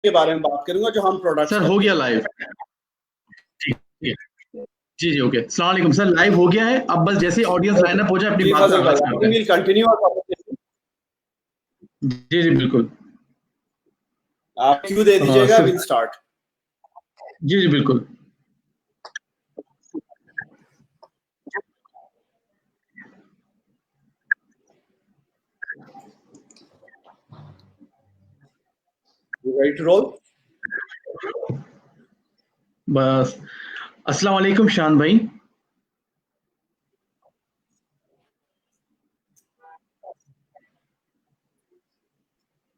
के बारे में बात करूंगा जो हम प्रोडक्ट। सर हो गया लाइव। ठीक है जी जी ओके। अस्सलाम वालेकुम सर, लाइव हो गया है। अब बस जैसे ऑडियंस लाइन अप हो जाए अपनी बात आगाज करते हैं। कंटिन्यू जी जी बिल्कुल, आप क्यों दे दीजिएगा, विल स्टार्ट। जी जी बिल्कुल। Right role. बस अस्सलाम वालेकुम शान भाई।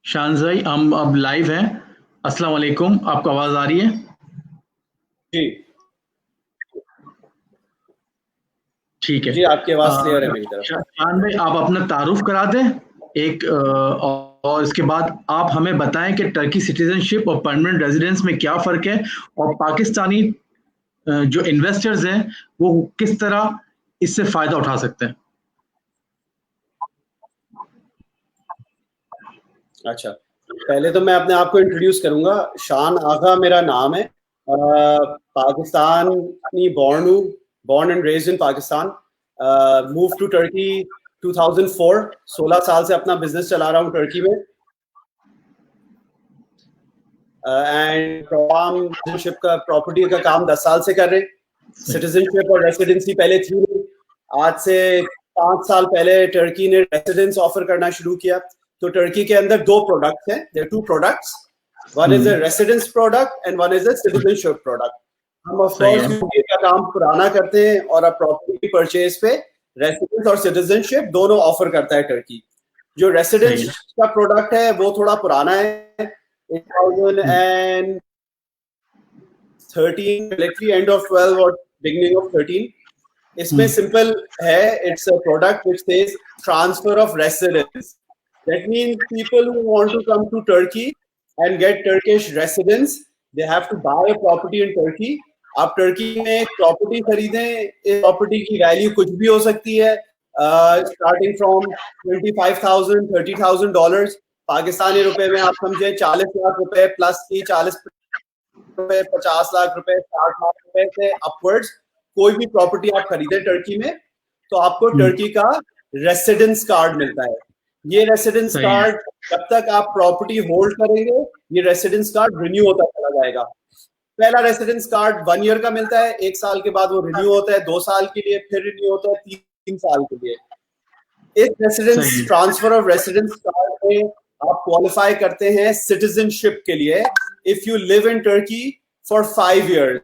शान भाई हम अब लाइव हैं। अस्सलाम वालेकुम, आपको आवाज आ रही है? जी ठीक है जी, आपकी आवाज क्लियर है मेरी तरफ। शान भाई आप अपना तारुफ करा दें एक और इसके बाद आप हमें बताएं कि टर्की सिटीजनशिप और परमानेंट रेजिडेंस में क्या फर्क है और पाकिस्तानी जो इन्वेस्टर्स हैं वो किस तरह इससे फायदा उठा सकते हैं। अच्छा, पहले तो मैं अपने आप को इंट्रोड्यूस करूंगा। शान आगा मेरा नाम है। Pakistani born and raised in Pakistan. Moved to Turkey 2004. 16 साल से अपना बिजनेस चला रहा हूँ टर्की में। एंड सिटीजनशिप का प्रॉपर्टी का काम 10 साल से कर रहे हैं। सिटीजनशिप और रेसिडेंसी पहले थी, आज से 5 साल पहले टर्की ने रेसिडेंस ऑफर करना शुरू किया। तो टर्की के अंदर 2 प्रोडक्ट हैं, there 2 products, one is a residence product and one is a citizenship product. हम ऑफ कोर्स यूके का काम पुराना करते हैं और अब प्रॉपर्टी परचेज पे रेसिडेंस और सिटीजनशिप दोनों ऑफर करता है टर्की। जो रेसिडेंस का प्रोडक्ट है वो थोड़ा पुराना है, 2013 एंड ऑफ 12 और बिगिनिंग ऑफ 13। इसमें सिंपल है, it's a product which says transfer of residence. That means people who want to come to Turkey and get Turkish residence, they have to buy a property in Turkey. आप Turkey में एक property खरीदें, इस property की value कुछ भी हो सकती है, स्टार्टिंग फ्रॉम $25,000 $30,000 पाकिस्तानी रुपए में आप समझे 40 लाख रुपए प्लस की 40 रुपए 50 लाख रुपए 60 लाख रुपए से अपवर्ड्स कोई भी प्रॉपर्टी आप खरीदे टर्की में तो आपको टर्की का रेसिडेंस कार्ड मिलता है। ये रेसिडेंस कार्ड जब तक आप प्रॉपर्टी होल्ड करेंगे ये रेसिडेंस कार्ड रिन्यू होता चला जाएगा। पहला रेसिडेंस कार्ड 1 ईयर का मिलता है, 1 साल के बाद वो रिन्यू होता है, 2 साल के लिए फिर रिन्यू होता है, 3 साल के लिए। इस residence transfer of residence card में आप क्वालिफाई करते हैं सिटीजनशिप के लिए if you live in Turkey for 5 years.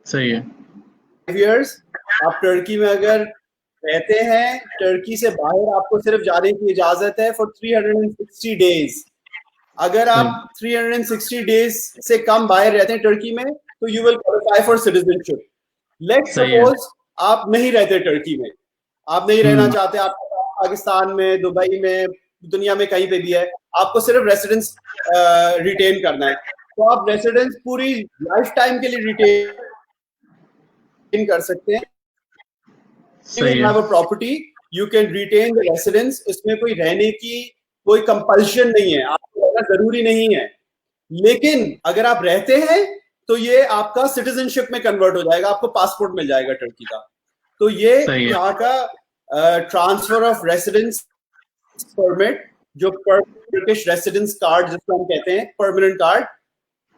सही है, 5 ईयर्स आप टर्की में अगर रहते हैं, टर्की से बाहर आपको सिर्फ जाने की इजाजत है फॉर 360 डेज। अगर आप 360 डेज से कम बाहर रहते हैं टर्की में तो you will qualify for citizenship. Let's suppose आप नहीं रहते टर्की में, आप नहीं रहना चाहते, आप पाकिस्तान में, दुबई में, दुनिया में कहीं पे भी है, आपको सिर्फ रेसिडेंस रिटेन करना है, तो आप रेसिडेंस पूरी लाइफ टाइम के लिए रिटेन कर सकते हैं। Property you can retain the residence, इसमें कोई रहने की कोई कंपल्शन नहीं है, आपको रहना जरूरी नहीं है। लेकिन अगर आप रहते हैं तो ये आपका सिटीजनशिप में कन्वर्ट हो जाएगा, आपको पासपोर्ट मिल जाएगा टर्की का। तो ये यहाँ का ट्रांसफर ऑफ रेसिडेंस परमिट, जो टर्किश रेसिडेंस कार्ड जिसको हम कहते हैं परमानेंट कार्ड,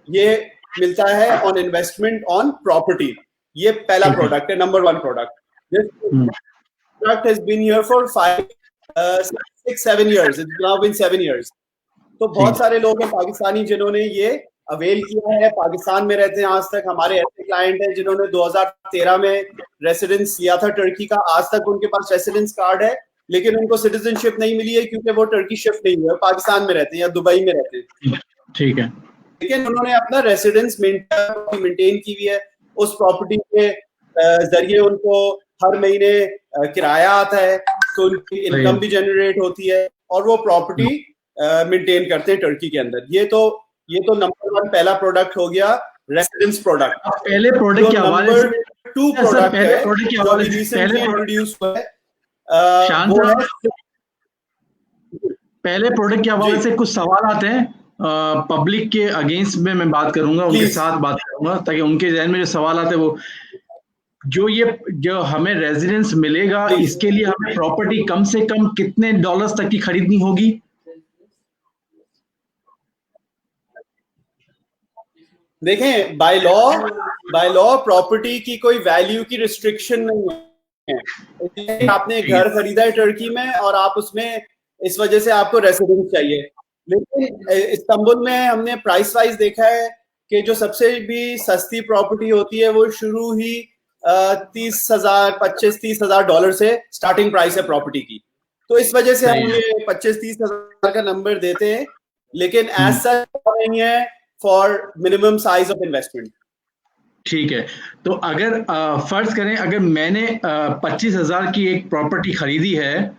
ये मिलता है ऑन इन्वेस्टमेंट ऑन प्रॉपर्टी। ये पहला प्रोडक्ट है, number 1 product. This product has been here for 6-7 years. It's now been 7 years. तो बहुत सारे लोग हैं पाकिस्तानी जिन्होंने ये अवेल किया है, पाकिस्तान में रहते हैं आज तक। हमारे ऐसे क्लाइंट हैं जिन्होंने 2013 में रेसिडेंस लिया था टर्की का, आज तक उनके पास रेसिडेंस कार्ड है लेकिन उनको सिटीजनशिप नहीं मिली है क्योंकि वो टर्की शिफ्ट नहीं हुए, पाकिस्तान में रहते हैं या दुबई में रहते हैं। ठीक है, लेकिन उन्होंने अपना रेसिडेंस मेंटेन की हुई है, उस प्रॉपर्टी के जरिए उनको हर महीने किराया आता है तो उनकी इनकम भी जनरेट होती है और वो प्रॉपर्टी मेंटेन करते हैं टर्की के अंदर। ये तो नंबर 1 पहला प्रोडक्ट हो गया, रेसिडेंस प्रोडक्ट। पहले प्रोडक्ट के हवाले से 2 प्रोडक्ट है जो रिसेंटली इंट्रोड्यूस हुआ है, वो है पहले प्रोडक्ट के हवाले से कुछ सवाल आते हैं पब्लिक के अगेंस्ट में मैं बात करूंगा, उनके साथ बात करूंगा, ताकि उनके जहन में जो सवाल आते हैं वो जो हमें रेजिडेंस मिलेगा, इसके लिए हमें प्रॉपर्टी कम से कम कितने डॉलर्स तक की खरीदनी होगी? देखें, बाय लॉ प्रॉपर्टी की कोई वैल्यू की रिस्ट्रिक्शन नहीं है। आपने घर खरीदा है टर्की में और आप उसमें इस वजह से आपको रेसिडेंस चाहिए, लेकिन इस्तांबुल में हमने प्राइस वाइज देखा है कि जो सबसे भी सस्ती प्रॉपर्टी होती है वो शुरू ही 25-30,000 डॉलर से स्टार्टिंग प्राइस है प्रॉपर्टी की। तो इस वजह से हम ये 25-30,000 का नंबर देते हैं, लेकिन एज सच नहीं है for minimum size of investment. ठीक है, तो अगर फर्ज करें अगर मैंने 25,000 की एक प्रॉपर्टी खरीदी है,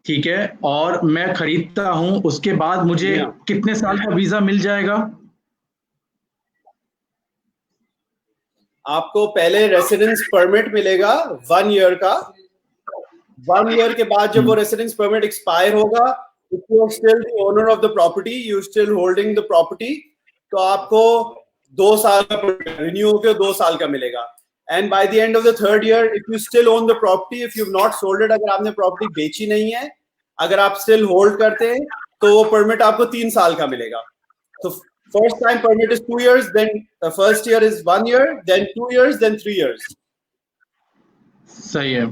ठीक है, और मैं खरीदता हूं, उसके बाद मुझे कितने साल का वीजा मिल जाएगा? आपको पहले रेसिडेंस परमिट मिलेगा 1 ईयर का। 1 ईयर के बाद जब वो रेसिडेंस परमिट एक्सपायर होगा, if you are still the owner of the property, you still holding the property, तो आपको 2 साल का रिन्यू होकर 2 साल का मिलेगा। And by the end of the 3rd year, if you still own the property, if you not sold it, अगर आपने प्रॉपर्टी बेची नहीं है, अगर आप स्टिल होल्ड करते हैं, तो वो परमिट आपको 3 साल का मिलेगा। तो first time permit is 2 years, then first year is 1 year, then 2 years, then 3 years। सही है,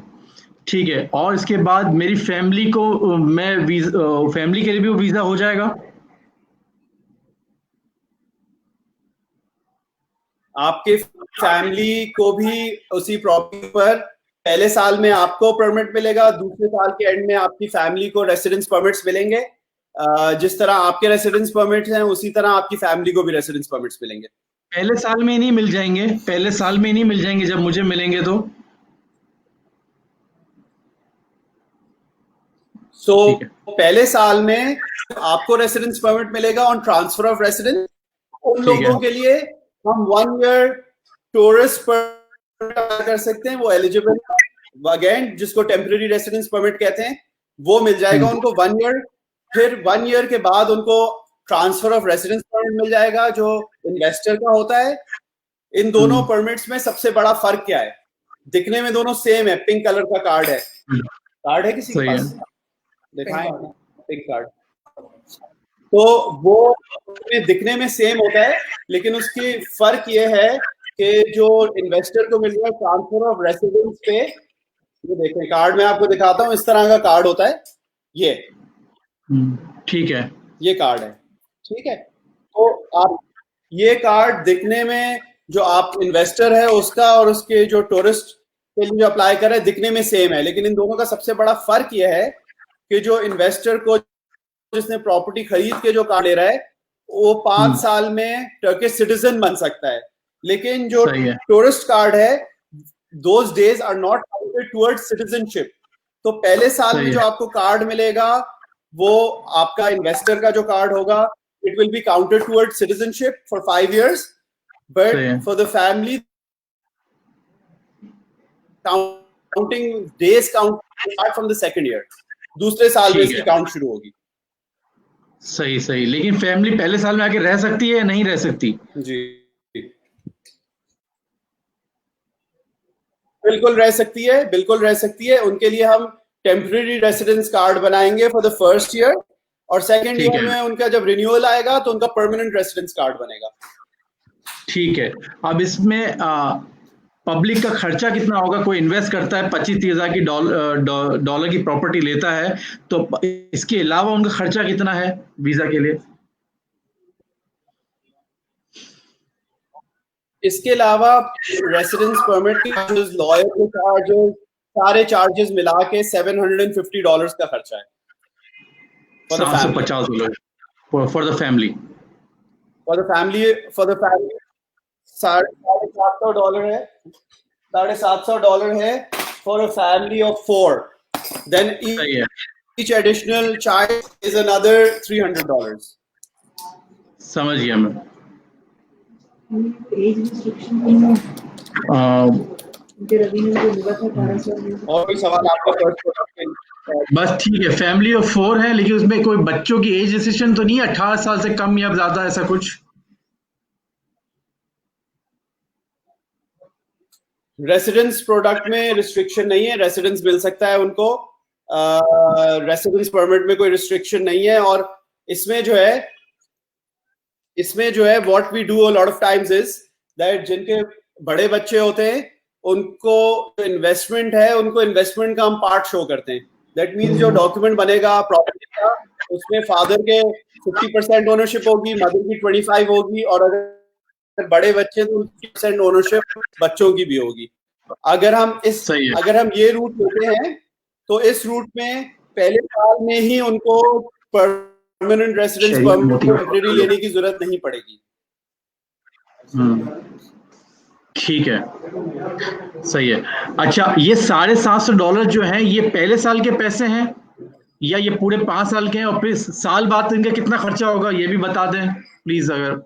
ठीक है। और इसके बाद मेरी फैमिली को फैमिली के लिए भी वो वीजा हो जाएगा? आपके फैमिली को भी उसी प्रॉपर्टी पर पहले साल में आपको परमिट मिलेगा, दूसरे साल के एंड में आपकी फैमिली को रेसिडेंस परमिट्स मिलेंगे। जिस तरह आपके रेसिडेंस परमिट्स हैं, उसी तरह आपकी फैमिली को भी रेसिडेंस परमिट्स मिलेंगे। पहले साल में ही नहीं मिल जाएंगे? पहले साल में ही नहीं मिल जाएंगे जब मुझे मिलेंगे तो? पहले साल में आपको रेसिडेंस परमिट मिलेगा ऑन ट्रांसफर ऑफ रेसिडेंस। उन लोगों के लिए हम 1 ईयर टूरिस्ट परमिट कर सकते हैं, वो एलिजिबल, अगेन जिसको टेम्परेरी रेसिडेंस परमिट कहते हैं, वो मिल जाएगा उनको 1 ईयर। फिर 1 ईयर के बाद उनको ट्रांसफर ऑफ रेसिडेंस परमिट मिल जाएगा, जो इन्वेस्टर का होता है। इन दोनों परमिट्स में सबसे बड़ा फर्क क्या है? दिखने में दोनों सेम है, पिंक कलर का कार्ड है। कार्ड है किसी के पास? दिखाएं पिंक कार्ड। तो वो दिखने में सेम होता है, लेकिन उसकी फर्क ये है कि जो इन्वेस्टर को मिल रहा है ट्रांसफर ऑफ रेसिडेंस पे, ये देखें कार्ड में आपको दिखाता हूँ, इस तरह का कार्ड होता है ये। ठीक है, ये कार्ड है, ठीक है। तो आप ये कार्ड दिखने में जो आप इन्वेस्टर है उसका और उसके जो टूरिस्ट के लिए अप्लाई कर रहे हैं दिखने में सेम है, लेकिन इन दोनों का सबसे बड़ा फर्क ये है कि जो इन्वेस्टर को, जिसने प्रॉपर्टी खरीद के जो कार्ड ले रहा है, वो 5 साल में टर्किश सिटीजन बन सकता है, लेकिन जो टूरिस्ट कार्ड है, those days are not counted towards citizenship। तो पहले साल में जो आपको कार्ड मिलेगा वो आपका इन्वेस्टर का जो कार्ड होगा, it will be counted towards citizenship for 5 years, but for the family counting days start from the 2nd year। दूसरे साल में इसकी काउंट शुरू होगी। सही, लेकिन फैमिली पहले साल में आके रह सकती है या नहीं रह सकती? जी बिल्कुल रह सकती है, बिल्कुल रह सकती है। उनके लिए हम टेम्परेरी रेसिडेंस कार्ड बनाएंगे फॉर द फर्स्ट ईयर, और 2nd ईयर में उनका जब रिन्यूअल आएगा तो उनका परमानेंट रेसिडेंस कार्ड बनेगा। ठीक है, अब इसमें पब्लिक का खर्चा कितना होगा? कोई इन्वेस्ट करता है 25-30 हज़ार की डॉलर की प्रॉपर्टी लेता है, तो इसके अलावा उनका खर्चा कितना है वीजा के लिए? इसके अलावा रेसिडेंस परमिट के चार्जेस, लॉयर के चार्जेस, सारे चार्जेस मिला के $750 का खर्चा है। $750 for the family. For the family $750 है, $750 है for a family of 4। Then each additional charge is another $300। समझ गया मैं। और कोई सवाल आपका? बस ठीक है, फैमिली ऑफ 4 है, लेकिन उसमें कोई बच्चों की एज रिस्ट्रिक्शन तो नहीं है, 18 साल से कम या ज्यादा, ऐसा कुछ? रेसिडेंस प्रोडक्ट में रिस्ट्रिक्शन नहीं है, रेसिडेंस मिल सकता है उनको, रेसिडेंस परमिट में कोई रिस्ट्रिक्शन नहीं है। और इसमें जो है what we do a lot of times is that जिनके बड़े बच्चे होते हैं उनको इन्वेस्टमेंट है, उनको इन्वेस्टमेंट का हम पार्ट शो करते हैं। दैट मीन्स जो डॉक्यूमेंट बनेगा प्रॉपर्टी का, उसमें फादर के 50% ओनरशिप होगी, मदर की 25 होगी, और अगर बड़े बच्चे तो 50% ओनरशिप बच्चों की भी होगी। अगर हम ये रूट लेते हैं तो इस रूट में पहले साल में ही उनको परमानेंट रेसिडेंस परमिट टेम्परेरी लेने की जरूरत नहीं पड़ेगी। ठीक है, सही है। अच्छा, ये $750 जो है, ये पहले साल के पैसे हैं या ये पूरे 5 साल के हैं? और फिर साल बाद इनका कितना खर्चा होगा ये भी बता दें प्लीज। अगर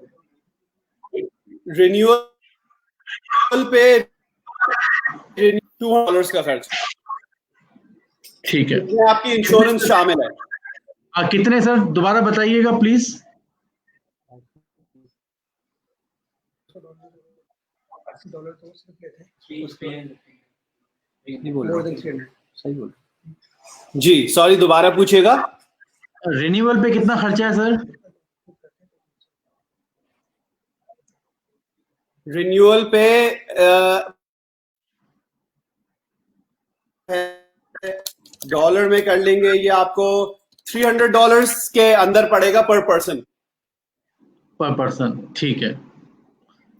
रिन्यूअल पे $200 का खर्च, ठीक है, इसमें आपकी इंश्योरेंस शामिल है। कितने सर, दोबारा बताइएगा प्लीज। जी सॉरी, दोबारा पूछिएगा। रिन्यूअल पे कितना खर्चा है सर? रिन्यूअल पे डॉलर में कर लेंगे, ये आपको $300 के अंदर पड़ेगा पर पर्सन। ठीक है,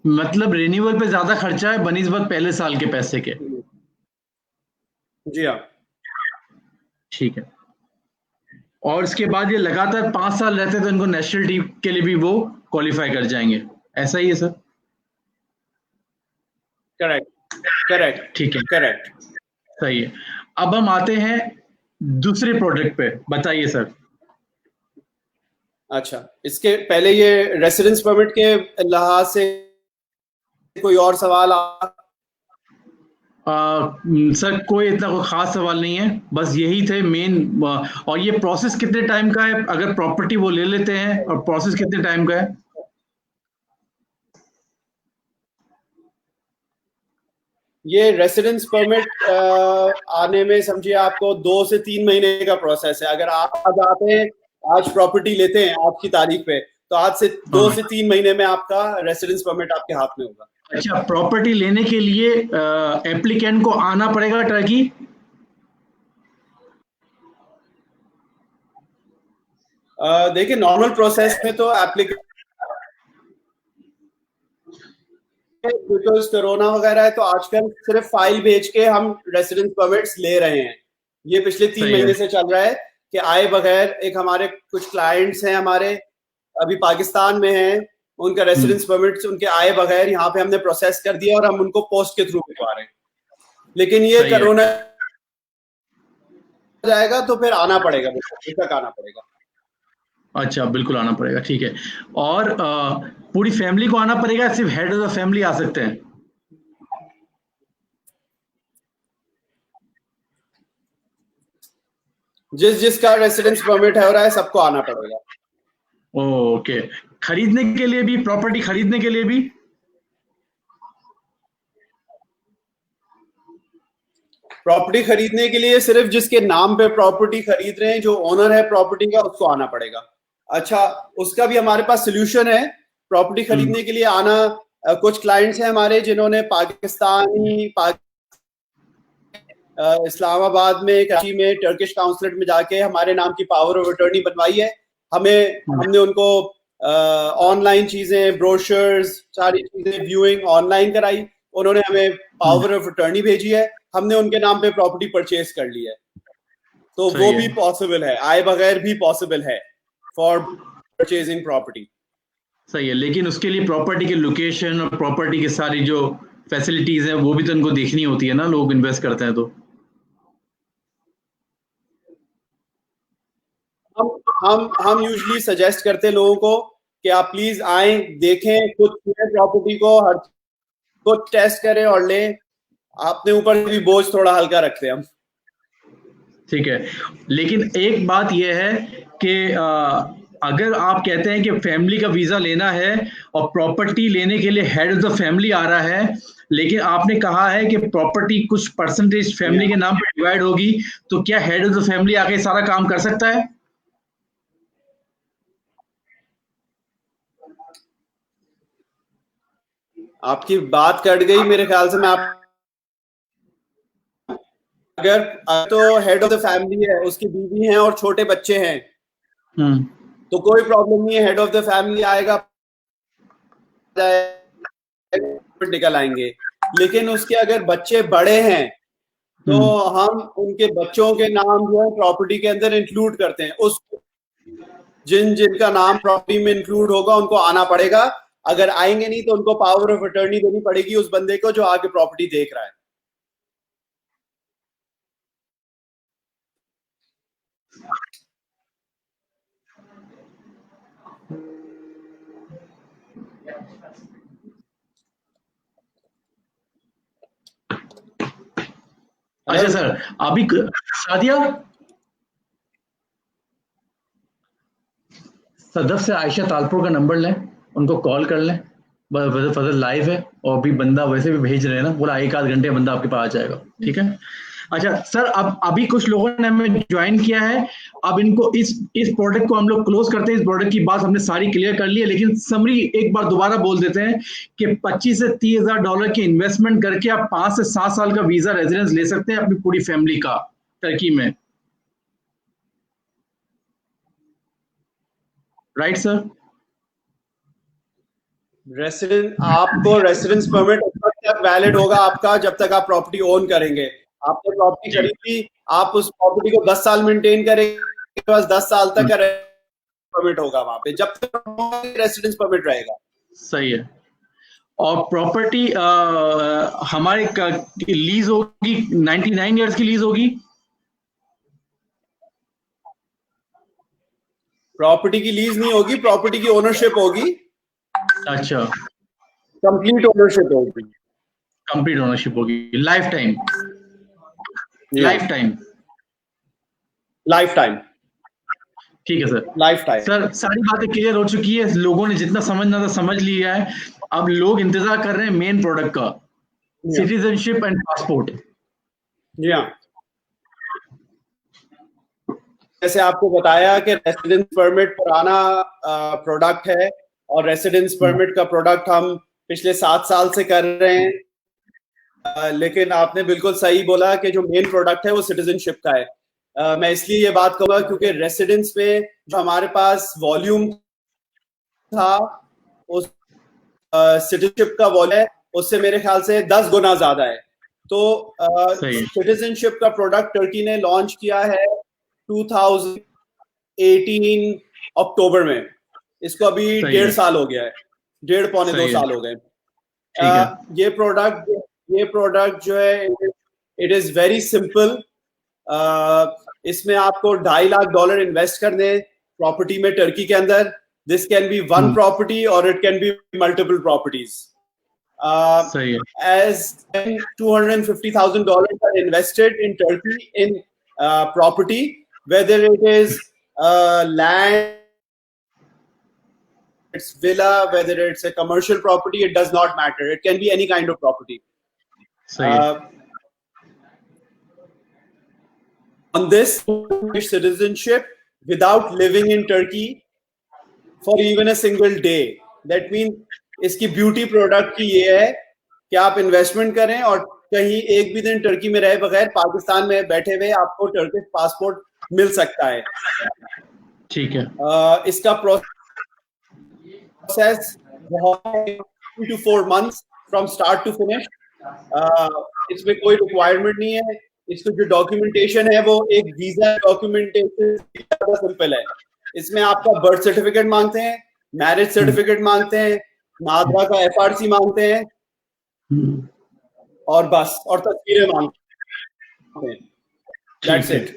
मतलब रिन्यूअल पे ज्यादा खर्चा है बनिस्बत पहले साल के पैसे के। जी हाँ, ठीक है। और इसके बाद ये लगातार 5 साल रहते तो इनको नेशनलिटी के लिए भी वो क्वालिफाई कर जाएंगे, ऐसा ही है सर? करेक्ट, ठीक है, करेक्ट। सही है। अब हम आते हैं दूसरे प्रोडक्ट पे, बताइए सर। अच्छा, इसके पहले ये रेसिडेंस परमिट के लिहाज से कोई और सवाल सर कोई इतना कोई खास सवाल नहीं है, बस यही थे मेन। और ये प्रोसेस कितने टाइम का है अगर प्रॉपर्टी वो ले लेते हैं, और प्रोसेस कितने टाइम का है? ये रेसिडेंस परमिट आने में समझिए आपको 2 से 3 महीने का प्रोसेस है। अगर आप आज आते हैं, आज प्रॉपर्टी लेते हैं आज की तारीख पे, तो आज से 2 से 3 महीने में आपका रेसिडेंस परमिट आपके हाथ में होगा। अच्छा, प्रॉपर्टी लेने के लिए एप्लीकेंट को आना पड़ेगा टर्की? देखिए, नॉर्मल प्रोसेस में तो एप्लीकेंट, बिकॉज कोरोना वगैरह है तो आजकल सिर्फ फाइल भेज के हम रेसिडेंस परमिट्स ले रहे हैं। ये पिछले 3 महीने से चल रहा है कि आए बगैर, एक हमारे कुछ क्लाइंट्स हैं हमारे अभी पाकिस्तान में हैं, उनका रेसिडेंस परमिट्स उनके आए बगैर यहाँ पे हमने प्रोसेस कर दिया और हम उनको पोस्ट के थ्रू भिजवा रहे हैं। लेकिन ये कोरोना जाएगा तो फिर आना पड़ेगा, तक आना पड़ेगा। अच्छा, बिल्कुल आना पड़ेगा, ठीक है। और पूरी फैमिली को आना पड़ेगा, सिर्फ हेड ऑफ द फैमिली आ सकते हैं? जिसका रेसिडेंस परमिट है हो रहा है सबको आना पड़ेगा। ओके, खरीदने के लिए भी, प्रॉपर्टी खरीदने के लिए भी? प्रॉपर्टी खरीदने के लिए सिर्फ जिसके नाम पे प्रॉपर्टी खरीद रहे हैं, जो ओनर है प्रॉपर्टी का, उसको आना पड़ेगा। अच्छा, उसका भी हमारे पास सोल्यूशन है। प्रॉपर्टी खरीदने के लिए आना, कुछ क्लाइंट्स हैं हमारे जिन्होंने इस्लामाबाद में, कराची में टर्किश काउंसलेट में जाके हमारे नाम की पावर ऑफ अटॉर्नी बनवाई है। हमने उनको ऑनलाइन चीजें, ब्रोशर्स, सारी चीजें व्यूइंग ऑनलाइन कराई, उन्होंने हमें पावर ऑफ अटॉर्नी भेजी है, हमने उनके नाम पे प्रॉपर्टी परचेज कर ली है। तो वो भी पॉसिबल है, आए बगैर भी पॉसिबल है फॉर परचेजिंग प्रॉपर्टी। सही है, लेकिन उसके लिए प्रॉपर्टी के लोकेशन और प्रॉपर्टी की सारी जो फैसिलिटीज हैं वो भी तो उनको देखनी होती है ना, लोग इन्वेस्ट करते हैं तो। हम यूजुअली सजेस्ट करते हैं लोगों को कि आप प्लीज आए, देखें, खुद प्रॉपर्टी को, हर कुछ टेस्ट करें और लें। अपने ऊपर भी बोझ थोड़ा हल्का रखते हैं हम। ठीक है, लेकिन एक बात यह है कि अगर आप कहते हैं कि फैमिली का वीजा लेना है और प्रॉपर्टी लेने के लिए हेड ऑफ द फैमिली आ रहा है, लेकिन आपने कहा है कि प्रॉपर्टी कुछ परसेंटेज फैमिली के नाम पर डिवाइड होगी, तो क्या हेड ऑफ द फैमिली आके सारा काम कर सकता है? आपकी बात कट गई मेरे ख्याल से। मैं आप अगर तो हेड ऑफ द फैमिली है, उसकी बीवी है और छोटे बच्चे हैं, तो कोई प्रॉब्लम नहीं है, हेड ऑफ द फैमिली आएगा, निकल आएंगे। लेकिन उसके अगर बच्चे बड़े हैं तो हम उनके बच्चों के नाम जो है प्रॉपर्टी के अंदर इंक्लूड करते हैं। उस जिनका नाम प्रॉपर्टी में इंक्लूड होगा उनको आना पड़ेगा। अगर आएंगे नहीं तो उनको पावर ऑफ अटर्नी देनी पड़ेगी उस बंदे को जो आगे प्रॉपर्टी देख रहा है। अच्छा सर, अभी सादिया सदफ से आयशा तालपुर का नंबर लें, उनको कॉल कर लें। फजल लाइव है और अभी बंदा वैसे भी भेज रहे हैं ना, बोला 1 आध घंटे बंदा आपके पास आ जाएगा। ठीक है। अच्छा सर, अब अभी कुछ लोगों ने हमें ज्वाइन किया है। अब इनको इस प्रोडक्ट को हम लोग क्लोज करते हैं। इस प्रोडक्ट की बात हमने सारी क्लियर कर ली है, लेकिन समरी एक बार दोबारा बोल देते हैं कि 25 से 30 हजार डॉलर की इन्वेस्टमेंट करके आप 5 से 7 साल का वीजा रेजिडेंस ले सकते हैं अपनी पूरी फैमिली का टर्की में। Right sir? आपको रेसिडेंस परमिट तब तक वैलिड होगा आपका जब तक आप प्रॉपर्टी ओन करेंगे। आपने प्रॉपर्टी खरीदी, आप उस प्रॉपर्टी को 10 साल मेंटेन करेंगे, बस 10 साल तक का परमिट होगा वहां पे, जब तक रेसिडेंस परमिट रहेगा। सही है। और प्रॉपर्टी हमारे लीज होगी 99 ईयर्स की लीज होगी। प्रॉपर्टी की लीज नहीं होगी, प्रॉपर्टी की ओनरशिप होगी। अच्छा, कंप्लीट ओनरशिप होगी। कंप्लीट ओनरशिप होगी, life time. Life time. Life time. ठीक है सर। Life time. सर सारी बातें क्लियर हो चुकी है, लोगों ने जितना समझना था समझ लिया है। अब लोग इंतजार कर रहे हैं मेन प्रोडक्ट का, सिटीजनशिप एंड पासपोर्ट। जी हाँ, जैसे आपको बताया कि रेसिडेंस परमिट पुराना प्रोडक्ट है और रेसिडेंस परमिट का प्रोडक्ट हम पिछले 7 साल से कर रहे हैं। लेकिन आपने बिल्कुल सही बोला कि जो मेन प्रोडक्ट है वो सिटीजनशिप का है। मैं इसलिए ये बात कहूँगा क्योंकि रेसिडेंस में जो हमारे पास वॉल्यूम था, उस सिटीजनशिप का वॉल्यूम है उससे मेरे ख्याल से 10 गुना ज्यादा है। तो सिटीजनशिप का प्रोडक्ट टर्की ने लॉन्च किया है 2018 अक्टूबर में। इसको अभी 1.5 साल हो गया है, 1.5 पौने 2 साल हो गए। ये प्रोडक्ट जो है इट इज वेरी सिंपल। इसमें आपको $2.5 लाख इन्वेस्ट करने प्रॉपर्टी में टर्की के अंदर। This can be one property और it can be multiple properties. as $250,000 are invested in Turkey in property, whether it is land, it's villa, whether it's a commercial property, it does not matter. It can be any kind of property. On this citizenship without living in Turkey for even a single day. That means इसकी beauty product की ये है कि आप investment करें और कहीं एक भी दिन टर्की में रहे बगैर पाकिस्तान में बैठे हुए आपको टर्किश पासपोर्ट मिल सकता है। ठीक है। इसका process 2 to 4 months from start to finish. इसमें कोई रिक्वायरमेंट नहीं है। इसको जो डॉक्यूमेंटेशन है वो एक वीजा डॉक्यूमेंटेशन सिंपल है। इसमें आपका बर्थ सर्टिफिकेट मांगते हैं, मैरिज सर्टिफिकेट मांगते हैं, नादरा का FRC मांगते हैं और बस, और तस्वीरें मांगते हैं। That's it.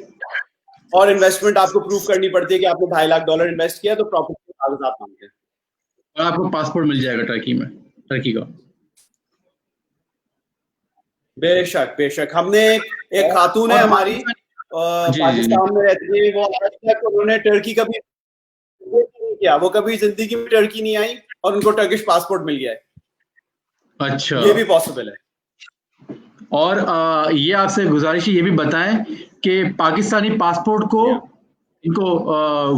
और इन्वेस्टमेंट आपको प्रूव करनी पड़ती है कि आपने $2.5 लाख इन्वेस्ट किया, तो प्रॉपर्टी के कागजात मांगते हैं और आपको पासपोर्ट मिल जाएगा टर्की में, टर्की का। बेशक बेशक। हमने एक खातून है हमारी, पाकिस्तान में रहते थे, वो आज तक उन्होंने टर्की कभी नहीं किया, वो कभी जिंदगी में टर्की नहीं आई और उनको टर्किश पासपोर्ट मिल गया है। अच्छा, ये भी पॉसिबल है। और ये आपसे गुजारिश है, ये भी बताएं कि पाकिस्तानी पासपोर्ट को इनको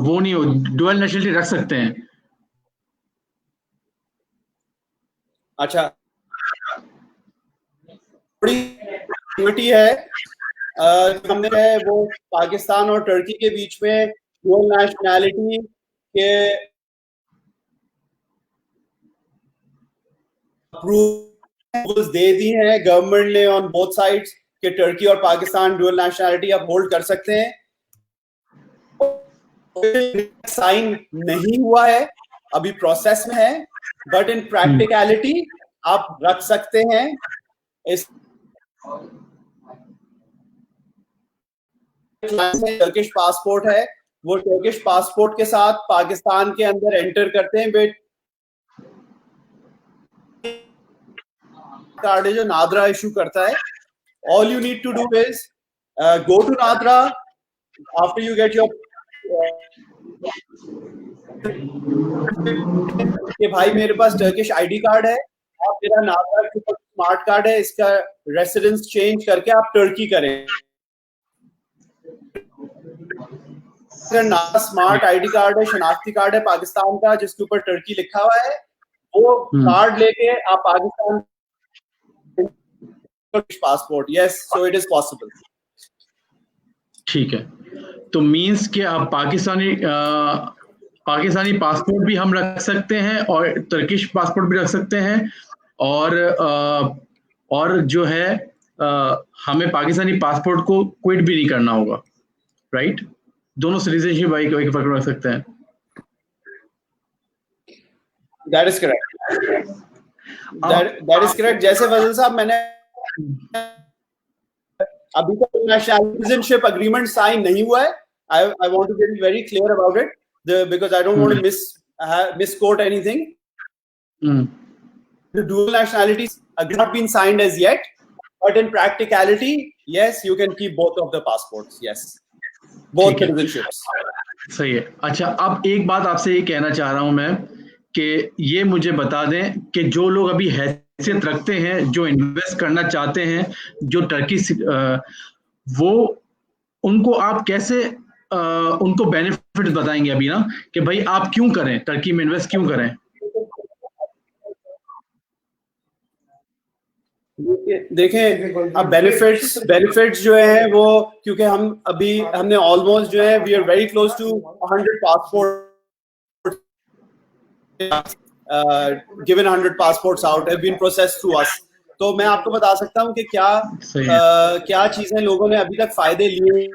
वो नहीं हो, डुअल नेशनलिटी रख सकते हैं? अच्छा, बड़ी कमिटी है हमने है वो पाकिस्तान और टर्की के बीच में डुअल नेशनैलिटी के अप्रूवल्स दे दी हैं गवर्नमेंट ने ऑन बोथ साइड्स कि टर्की और पाकिस्तान डुअल नेशनैलिटी अब होल्ड कर सकते हैं। साइन नहीं हुआ है, अभी प्रोसेस में है, बट इन प्रैक्टिकलिटी आप रख सकते हैं। इस टर्किश पासपोर्ट है, वो टर्किश पासपोर्ट के साथ पाकिस्तान के अंदर एंटर करते हैं। बट कार्ड है जो नादरा इशू करता है। All you need to do is go to NADRA after you get your कि भाई मेरे पास टर्किश आईडी कार्ड है और मेरा नादरा स्मार्ट कार्ड है, इसका रेसिडेंस चेंज करके आप टर्की करें। स्मार्ट आईडी कार्ड है, शनाख्ती कार्ड है पाकिस्तान का जिसके ऊपर टर्की लिखा हुआ है, वो कार्ड लेके आप Pakistan passport, yes, so it is possible. ठीक है, तो मींस कि आप पाकिस्तानी पासपोर्ट भी हम रख सकते हैं और टर्किश पासपोर्ट भी रख सकते हैं, और जो है हमें पाकिस्तानी पासपोर्ट को क्विट भी नहीं करना होगा, राइट? दोनों सिटीजनशिप पकड़ रख सकते हैं। That is correct, that is correct. जैसे फजल साहब, मैंने अभी तक सिटीजनशिप एग्रीमेंट साइन नहीं हुआ है। I want to get very clear about it because I don't want to misquote anything. The dual nationalities have not been signed as yet, but in practicality, yes, you can keep both of the passports. Yes, both citizenships. सही है। अच्छा, अब एक बात आपसे ये कहना चाह रहा हूं मैं कि ये मुझे बता दें कि जो लोग अभी हैसियत रखते हैं, जो इन्वेस्ट करना चाहते हैं, जो टर्की, वो उनको आप कैसे उनको बेनिफिट बताएंगे अभी ना, कि भाई आप क्यों करें, टर्की में इन्वेस्ट क्यों करें? देखें, अब बेनिफिट्स जो है वो, क्योंकि हमने ऑलमोस्ट जो है we are very close to 100 passport given 100 passports out have been processed through us. तो मैं आपको बता सकता हूं कि क्या चीजें लोगों ने अभी तक फायदे लिए।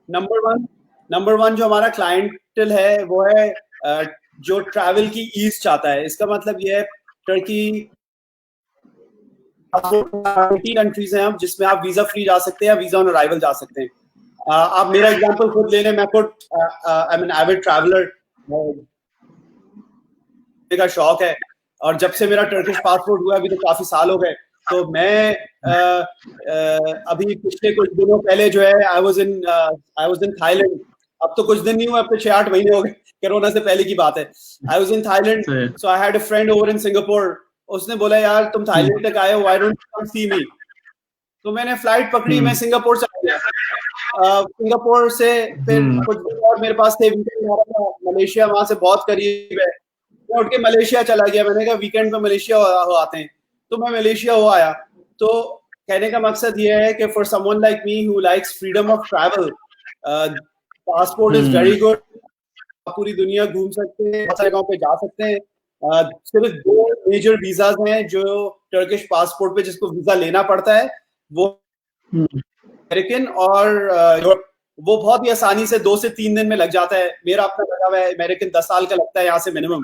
नंबर वन जो हमारा क्लाइंटल है वो है जो ट्रैवल की ईज चाहता है। इसका मतलब ये है टर्की कंट्रीज हैं जिसमें आप वीजा फ्री जा सकते हैं, वीजा ऑन अराइवल जा सकते हैं। आप मेरा एग्जांपल खुद ले लें, मैं खुद I am an avid traveller का शौक है, और जब से मेरा टर्किश पासपोर्ट हुआ अभी तो काफी साल हो गए, तो मैं अभी पिछले कुछ दिनों पहले जो है आई वाज इन थाईलैंड। अब तो कुछ दिन नहीं हुआ, अब तो 6-8 महीने हो गए, कोरोना से पहले की बात है। I was in Thailand, so I had a friend over in Singapore. उसने बोला यार तुम थाईलैंड तक आए हो, व्हाई डोंट यू कम सी मी? तो मैंने फ्लाइट पकड़ी, मैं सिंगापुर से आ गया। सिंगापुर से फिर कुछ दिन और मेरे पास थे, मलेशिया वहां से बहुत करीब है, मैं उठ के मलेशिया चला गया। मैंने कहा वीकेंड में मलेशिया हो आते हैं, तो मैं मलेशिया हो आया। तो कहने का मकसद ये है कि for someone like me who likes freedom of travel, passport is very good. आप पूरी दुनिया घूम सकते हैं, बहुत सारी जगहों पे जा सकते हैं। सिर्फ 2 मेजर वीजाज हैं जो टर्किश पासपोर्ट पे जिसको वीजा लेना पड़ता है, वो अमेरिकन और वो बहुत ही आसानी से 2 से 3 दिन में लग जाता है। मेरा अपना लगा हुआ है अमेरिकन, 10 साल का लगता है यहाँ से मिनिमम।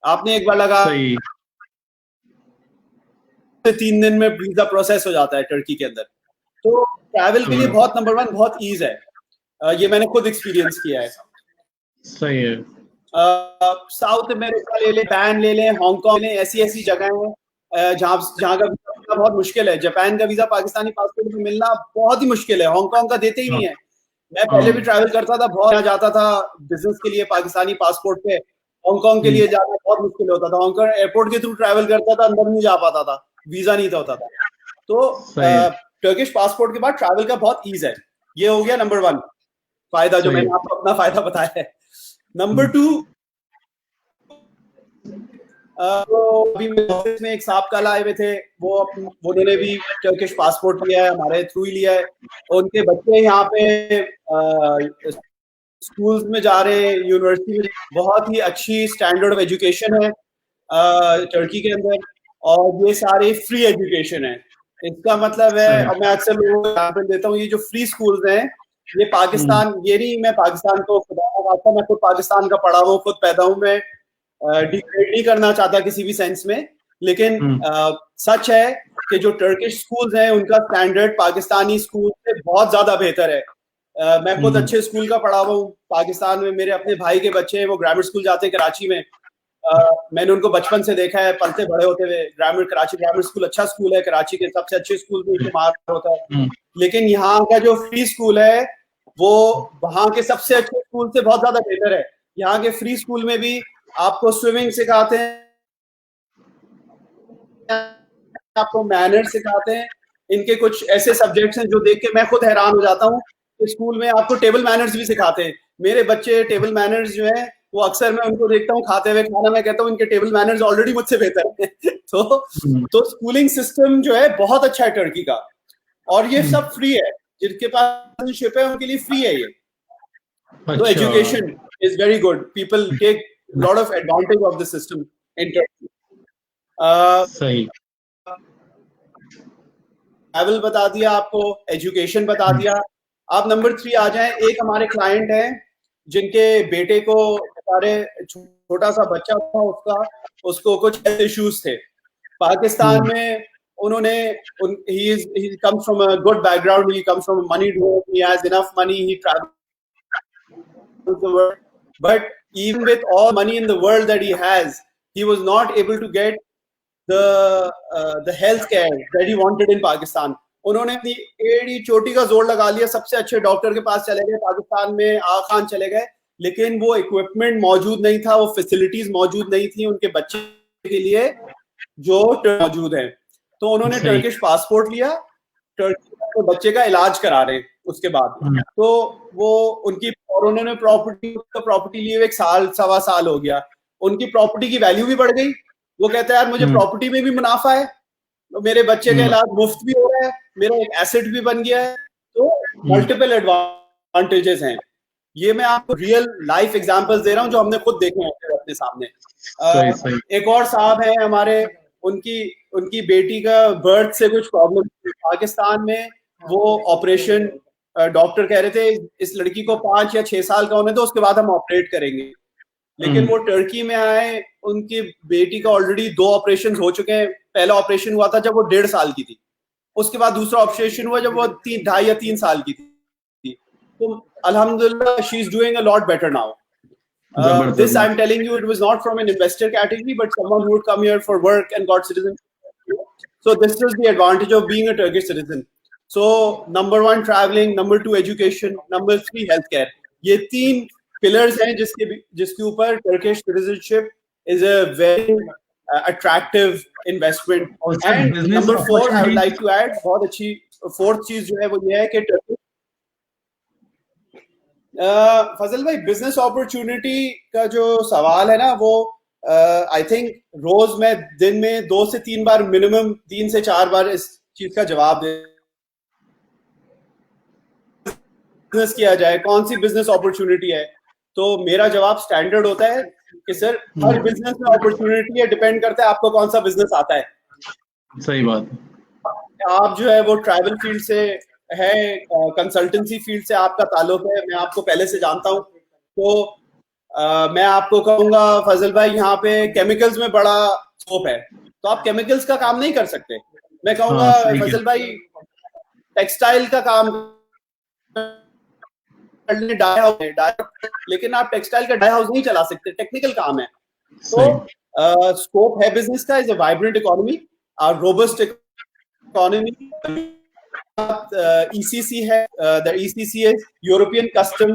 आपने एक बार लगा 3 दिन में वीजा प्रोसेस हो जाता है टर्की के अंदर। तो ट्रैवल के लिए बहुत नंबर 1 बहुत ईज है, ये मैंने खुद एक्सपीरियंस किया है। सही है। साउथ अमेरिका ले लें, बैन ले लें, हांगकांग ले लें, ऐसी जगह हैं जहाँ का मिलना बहुत मुश्किल है, जापान का वीजा पाकिस्तानी पासपोर्ट में मिलना बहुत ही मुश्किल है, हांगकांग का देते ही नहीं है। मैं पहले भी ट्रैवल करता था, बहुत जाता था बिजनेस के लिए पाकिस्तानी पासपोर्ट पे, हांगकांग के लिए जाना बहुत मुश्किल होता था, हांगकांग एयरपोर्ट के थ्रू ट्रैवल करता था, अंदर नहीं जा पाता था, वीजा नहीं होता था। तो टर्किश पासपोर्ट के बाद ट्रैवल का बहुत ईज है। ये हो गया नंबर 1 फायदा, जो मैंने आपको अपना फायदा बताया है। नंबर 2, अभी ऑफिस में एक साहब कल आए हुए थे, वो उन्होंने भी टर्किश पासपोर्ट लिया है, हमारे थ्रू ही लिया है। उनके बच्चे यहाँ पे स्कूल्स में जा रहे हैं, यूनिवर्सिटी में, बहुत ही अच्छी स्टैंडर्ड ऑफ एजुकेशन है टर्की के अंदर, और ये सारे फ्री एजुकेशन है। इसका मतलब है, और मैं अक्सर लोगों को एग्जाम्पल देता हूँ, ये जो फ्री स्कूल्स हैं, ये पाकिस्तान, ये नहीं मैं पाकिस्तान को खुदा, मैं खुद पाकिस्तान का पढ़ा हूँ, खुद पैदा हूँ, मैं डिग्रेड नहीं करना चाहता किसी भी सेंस में, लेकिन सच है कि जो टर्किश स्कूल्स हैं उनका स्टैंडर्ड पाकिस्तानी स्कूल से बहुत ज्यादा बेहतर है। मैं खुद अच्छे स्कूल का पढ़ा हुआ हूँ पाकिस्तान में, मेरे अपने भाई के बच्चे हैं, वो ग्रामर स्कूल जाते हैं कराची में। मैंने उनको बचपन से देखा है, पलते बड़े होते हुए। कराची ग्रामर स्कूल अच्छा स्कूल है, कराची के सबसे अच्छे स्कूल में शुमार होता है। लेकिन यहाँ का जो फ्री स्कूल है वो वहाँ के सबसे अच्छे स्कूल से बहुत ज्यादा बेहतर है। यहाँ के फ्री स्कूल में भी आपको स्विमिंग सिखाते हैं, आपको मैनर सिखाते हैं। इनके कुछ ऐसे सब्जेक्ट्स हैं जो देख के मैं खुद हैरान हो जाता हूँ कि स्कूल में आपको टेबल मैनर्स भी सिखाते हैं। मेरे बच्चे टेबल मैनर्स जो है वो अक्सर मैं उनको देखता हूँ खाते हुए खाना, मैं कहता हूँ इनके टेबल मैनर्स ऑलरेडी मुझसे बेहतर है। तो स्कूलिंग सिस्टम जो है बहुत अच्छा है टर्की का, और ये सब फ्री है, जिनके पास सिटीजनशिप है उनके लिए फ्री है ये। तो education is very good, people take lot of advantage of the system in Turkey. सही, ट्रैवल बता दिया आपको, एजुकेशन बता दिया। आप नंबर 3 आ जाएं। एक हमारे क्लाइंट हैं जिनके बेटे को, सारे छोटा सा बच्चा था उसको कुछ हेल्थ इश्यूज थे पाकिस्तान में। उन्होंने he comes from a good background, he comes from a moneyed home, he has enough money, he travels the world, but even with all money in the world that he has, he was not able to get the health care that he wanted in Pakistan. उन्होंने अपनी एड़ी चोटी का जोर लगा लिया, सबसे अच्छे डॉक्टर के पास चले गए पाकिस्तान में, आगा खान चले गए, लेकिन वो इक्विपमेंट मौजूद नहीं था, वो फैसिलिटीज मौजूद नहीं थी उनके बच्चे के लिए जो मौजूद है। तो उन्होंने टर्किश पासपोर्ट लिया, टर्की में बच्चे का इलाज करा रहे उसके बाद। तो वो उनकी, और उन्होंने प्रॉपर्टी लिए 1 साल 1.25 साल हो गया, उनकी प्रॉपर्टी की वैल्यू भी बढ़ गई। वो कहता है यार मुझे प्रॉपर्टी में भी मुनाफा है, तो मेरे बच्चे का इलाज मुफ्त भी हो रहा है, मेरा एक एसेट भी बन गया है। तो मल्टीपल एडवांटेजेस हैं। ये मैं आपको रियल लाइफ एग्जांपल्स दे रहा हूँ जो हमने खुद देखे हैं अपने सामने। एक और साहब है हमारे, उनकी बेटी का बर्थ से कुछ प्रॉब्लम पाकिस्तान में, वो ऑपरेशन, डॉक्टर कह रहे थे इस लड़की को 5 या 6 साल का होने दो, उसके बाद हम ऑपरेट करेंगे। लेकिन वो टर्की में आए, उनकी बेटी का ऑलरेडी 2 ऑपरेशन हो चुके हैं। पहला ऑपरेशन हुआ था जब वो 1.5 साल की थी, उसके बाद दूसरा ऑपरेशन हुआ जब वो 2.5 या 3 साल की थी। तो अल्हम्दुलिल्लाह she is doing a lot better now. This I'm telling you, it was not from an investor category, but someone who would come here for work and got citizenship. So this is the advantage of being a Turkish citizen. So number 1 traveling, number 2 education, number 3 healthcare. ये 3 pillars हैं जिसके ऊपर Turkish citizenship is a very attractive investment. And number 4 I would like to add, बहुत अच्छी 4th चीज जो है वो ये है कि फजल भाई, बिजनेस अपॉर्चुनिटी का जो सवाल है ना, वो आई थिंक रोज मैं दिन में 2 से 3 बार, मिनिमम 3 से 4 बार इस चीज का जवाब दे, बिजनेस किया जाए, कौन सी बिजनेस अपॉर्चुनिटी है, तो मेरा जवाब स्टैंडर्ड होता है कि सर हर बिजनेस में अपॉर्चुनिटी है, डिपेंड करता है आपको कौन सा बिजनेस आता है। सही बात है। आप जो है वो ट्रैवल फील्ड से है, कंसल्टेंसी फील्ड से आपका ताल्लुक है, मैं आपको पहले से जानता हूं, तो मैं आपको कहूंगा फजल भाई, यहाँ पे केमिकल्स में बड़ा स्कोप है, तो आप केमिकल्स का काम नहीं कर सकते। मैं कहूंगा फजल भाई टेक्सटाइल का काम करने, डाई हाउस, लेकिन आप टेक्सटाइल का डाई हाउस नहीं चला सकते, टेक्निकल काम है। तो स्कोप है बिजनेस का, is a vibrant economy, robust economy. ECC है, the ECC is European Custom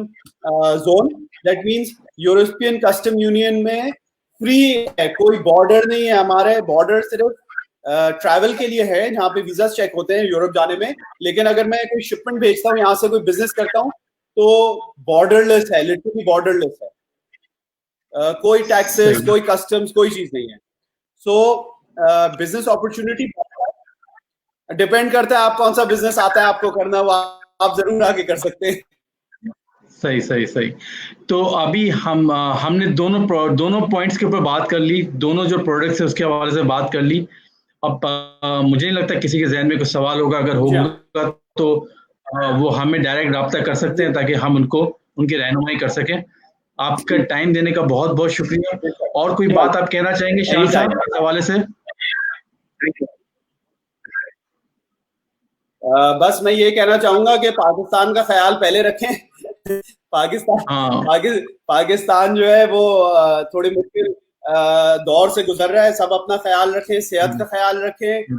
Zone. That means European Custom Union में फ्री है, कोई बॉर्डर नहीं है. हमारे बॉर्डर सिर्फ ट्रैवल के लिए है, जहाँ पे वीजा चेक होते हैं यूरोप जाने में. लेकिन अगर मैं कोई शिपमेंट भेजता हूँ, यहाँ से कोई बिजनेस करता हूँ, तो बॉर्डरलेस है, लिटरली बॉर्डरलेस है. कोई टैक्सेस, कोई कस्टम्स, कोई चीज नहीं है. सो बिजनेस अपॉर्चुनिटी डिपेंड करता है आप कौन सा बिजनेस आता है आपको करना, वो आप जरूर आगे कर सकते हैं. सही सही सही. तो अभी हमने दोनों पॉइंट्स के ऊपर बात कर ली, दोनों जो प्रोडक्ट्स है उसके हवाले से बात कर ली. अब मुझे नहीं लगता किसी के जहन में कुछ सवाल होगा. अगर होगा तो वो हमें डायरेक्ट रब्ता कर सकते हैं ताकि हम उनकी रहनुमाई कर सकें. आपका टाइम देने का बहुत बहुत शुक्रिया. और कोई बात आप कहना चाहेंगे शान साहब इस हवाले से? बस मैं ये कहना चाहूंगा कि पाकिस्तान का ख्याल पहले रखें. पाकिस्तान जो है वो थोड़ी मुश्किल दौर से गुजर रहा है. सब अपना ख्याल रखें, सेहत का ख्याल रखें,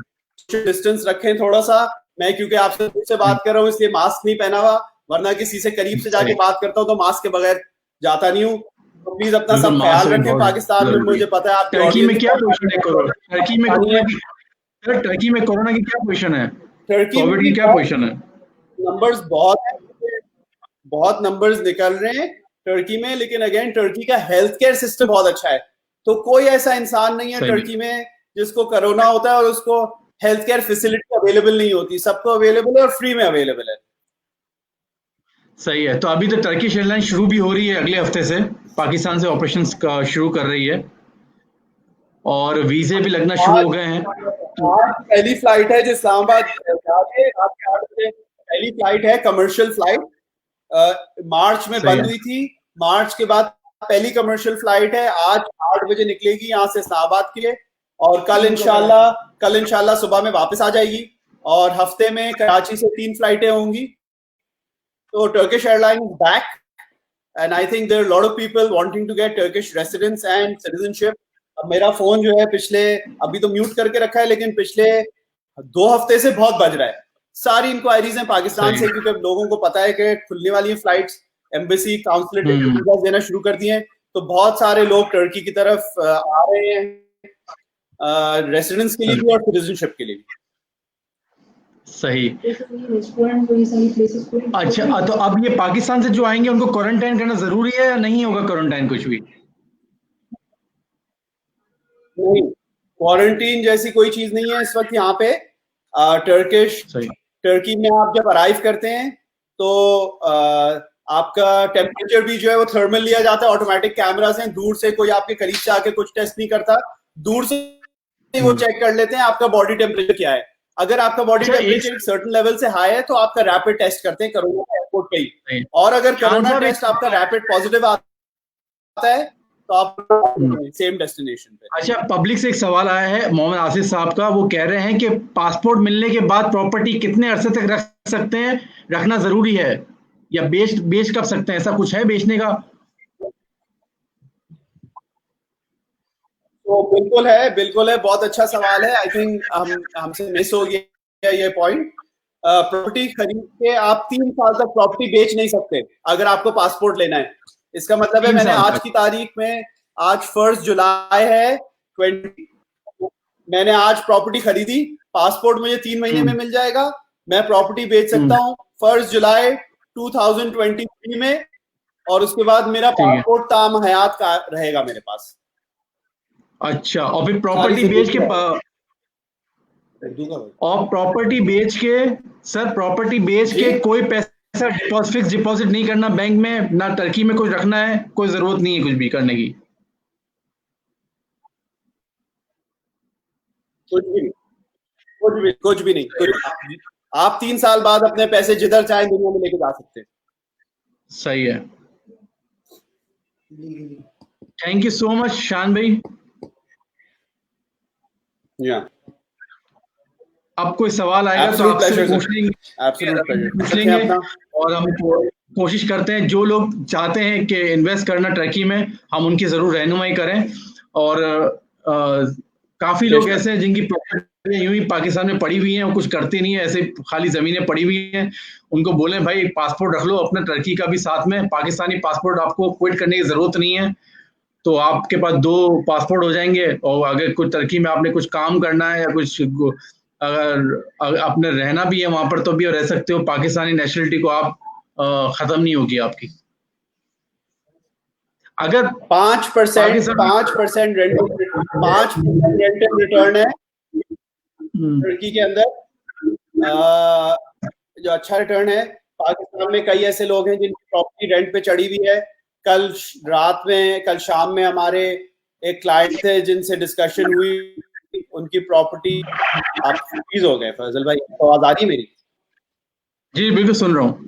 डिस्टेंस रखें थोड़ा सा. मैं क्योंकि आपसे खुद से बात कर रहा हूँ इसलिए मास्क नहीं पहना हुआ, वरना किसी से करीब से जाके बात करता हूँ तो मास्क के बगैर जाता नहीं हूँ. तो प्लीज अपना सब ख्याल रखें. पाकिस्तान में मुझे पता है आप टर्की में क्या पोजीशन है? टर्की में कोरोना की क्या पोजीशन है? कोविड की क्या पोजीशन है? नंबर्स बहुत नंबर्स निकल रहे हैं टर्की में, लेकिन अगेन टर्की का हेल्थ केयर सिस्टम बहुत अच्छा है. तो कोई ऐसा इंसान नहीं है टर्की में जिसको कोरोना होता है और उसको हेल्थ केयर फैसिलिटी अवेलेबल नहीं होती. सबको अवेलेबल है और फ्री में अवेलेबल है. सही है. तो अभी तो टर्किश एयरलाइन शुरू भी हो रही है, अगले हफ्ते से पाकिस्तान से ऑपरेशंस शुरू कर रही है और वीजे भी लगना शुरू हो गए हैं. पहली फ्लाइट है जो इस्लामाबाद पहली फ्लाइट है, कमर्शियल फ्लाइट. मार्च में बंद हुई थी, मार्च के बाद पहली कमर्शियल फ्लाइट है. आज 8 बजे निकलेगी यहाँ से इस्लामाबाद के लिए और कल इंशाल्लाह सुबह में वापस आ जाएगी. और हफ्ते में कराची से 3 फ्लाइटें होंगी. तो Turkish airline is back and I think there are lot of people wanting to get Turkish residence and citizenship. अब मेरा फोन जो है अभी तो म्यूट करके रखा है, लेकिन पिछले 2 हफ्ते से बहुत बज रहा है. सारी इंक्वायरीज हैं पाकिस्तान से, क्योंकि अब लोगों को पता है कि खुलने वाली हैं फ्लाइट्स. एम्बेसी काउंसलेट वीजा देना शुरू कर दिए हैं, तो बहुत सारे लोग टर्की की तरफ आ रहे हैं रेसिडेंस के लिए भी और सिटीजनशिप के लिए भी. सही. अच्छा, तो अब ये पाकिस्तान से जो आएंगे उनको क्वारंटाइन करना जरूरी है या नहीं होगा क्वारंटाइन कुछ भी? नहीं, क्वारंटीन जैसी कोई चीज नहीं है इस वक्त यहाँ पे. टर्की में आप जब अराइव करते हैं तो आपका टेम्परेचर भी जो है वो थर्मल लिया जाता है. ऑटोमेटिक कैमरास हैं, दूर से कोई आपके करीब से आके कुछ टेस्ट नहीं करता. दूर से वो चेक कर लेते हैं आपका बॉडी टेम्परेचर क्या है. अगर आपका बॉडी टेम्परेचर एक सर्टेन लेवल से हाई है तो आपका रैपिड टेस्ट करते हैं कोरोना एयरपोर्ट पे ही. और अगर कोरोना टेस्ट आपका रैपिड पॉजिटिव आता है तो आप सेम डेस्टिनेशन पे. अच्छा, पब्लिक से एक सवाल आया है मोहम्मद आसिफ साहब का. वो कह रहे हैं कि पासपोर्ट मिलने के बाद प्रॉपर्टी कितने अरसे तक रख सकते हैं, रखना जरूरी है या बेच कब सकते हैं? ऐसा कुछ है बेचने का? तो बिल्कुल है. बहुत अच्छा सवाल है. आई थिंक हमसे मिस हो गया ये पॉइंट. प्रॉपर्टी खरीद के आप 3 साल तक प्रॉपर्टी बेच नहीं सकते अगर आपको पासपोर्ट लेना है. इसका मतलब है मैंने आज की तारीख में, आज 1 जुलाई है 20, मैंने आज प्रॉपर्टी खरीदी, पासपोर्ट मुझे 3 महीने में मिल जाएगा. मैं प्रॉपर्टी बेच सकता हूँ 1 जुलाई 2023 में और उसके बाद मेरा पासपोर्ट ताम हयात का रहेगा मेरे पास. अच्छा, और फिर प्रॉपर्टी बेच के प्रॉपर्टी बेच के कोई पैसा फिक्स डिपॉजिट नहीं करना बैंक में, ना टर्की में कुछ रखना है, कोई जरूरत नहीं है कुछ भी करने की? कुछ भी नहीं. आप 3 साल बाद अपने पैसे जिधर चाहे दुनिया में लेके जा सकते हैं. सही है. थैंक यू सो मच शान भाई. अब कोई सवाल आएगा तो आपसे पूछ लेंगे और हम कोशिश करते हैं जो लोग चाहते हैं कि इन्वेस्ट करना टर्की में, हम उनकी जरूर रहनुमाई करें. और काफी लोग ऐसे हैं जिनकी प्रॉपर्टी यूं ही पाकिस्तान में पड़ी हुई हैं और कुछ करती नहीं है, ऐसे खाली जमीनें पड़ी हुई हैं, उनको बोलें भाई पासपोर्ट रख लो अपना टर्की का भी साथ में, पाकिस्तानी पासपोर्ट आपको क्विट करने की जरूरत नहीं है, तो आपके पास 2 पासपोर्ट हो जाएंगे। और अगर कुछ टर्की में आपने कुछ काम करना है या कुछ अगर अपने रहना भी है वहां पर तो भी रह सकते हो, पाकिस्तानी नेशनलिटी को आप खत्म नहीं होगी आपकी। अगर 5% रेंटल रिटर्न है टर्की के अंदर, जो अच्छा रिटर्न है। पाकिस्तान में कई ऐसे लोग हैं जिनकी प्रॉपर्टी रेंट पे चढ़ी हुई है। कल शाम में हमारे एक क्लाइंट थे जिनसे डिस्कशन हुई, उनकी प्रॉपर्टी, आप फ्रीज हो गए फैजल भाई, आवाज आ रही है मेरी? जी बिल्कुल सुन रहा हूँ।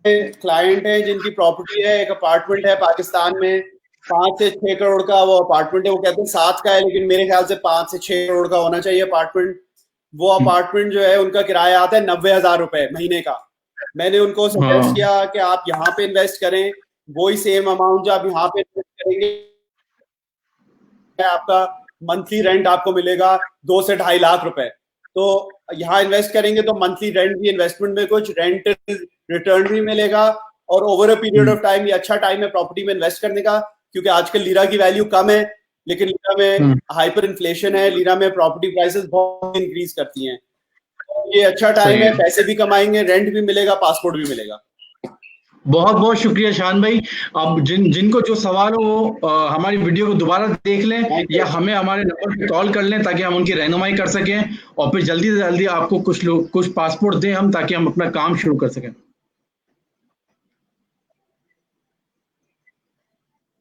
क्लाइंट है जिनकी प्रॉपर्टी है, एक अपार्टमेंट है पाकिस्तान में, 5 से 6 करोड़ का वो अपार्टमेंट है। वो कहते हैं 7 का है, लेकिन मेरे ख्याल से 5 से 6 करोड़ का होना चाहिए अपार्टमेंट। वो अपार्टमेंट जो है उनका किराया आता है 90,000 रुपए महीने का। मैंने उनको सजेस्ट किया कि आप यहाँ पे इन्वेस्ट करें, वही सेम अमाउंट जो आप यहाँ पे इन्वेस्ट करेंगे, आपका मंथली रेंट आपको मिलेगा 2 से 2.5 लाख रुपए। तो यहाँ इन्वेस्ट करेंगे तो मंथली रेंट भी, इन्वेस्टमेंट में कुछ रेंट रिटर्न भी मिलेगा, और over a period of time ये अच्छा टाइम है प्रॉपर्टी में इन्वेस्ट करने का, क्योंकि आजकल लीरा की वैल्यू कम है, लेकिन लीरा में हाइपर इन्फ्लेशन है, लीरा में प्रॉपर्टी प्राइसेस बहुत इंक्रीज करती हैं। तो ये अच्छा टाइम है, पैसे भी कमाएंगे, रेंट भी मिलेगा, पासपोर्ट भी मिलेगा। बहुत बहुत शुक्रिया शान भाई। अब जिनको जो सवाल हो वो हमारी वीडियो को दोबारा देख लें या हमें हमारे नंबर पे कॉल कर लें ताकि हम उनकी रहनुमाई कर सकें, और फिर जल्दी से जल्दी आपको कुछ पासपोर्ट दें हम, ताकि हम अपना काम शुरू कर सकें।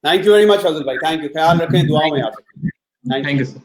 थैंक यू वेरी मच फजल भाई, थैंक यू, ख्याल रखें, दुआओं में याद रखें। Thank you sir.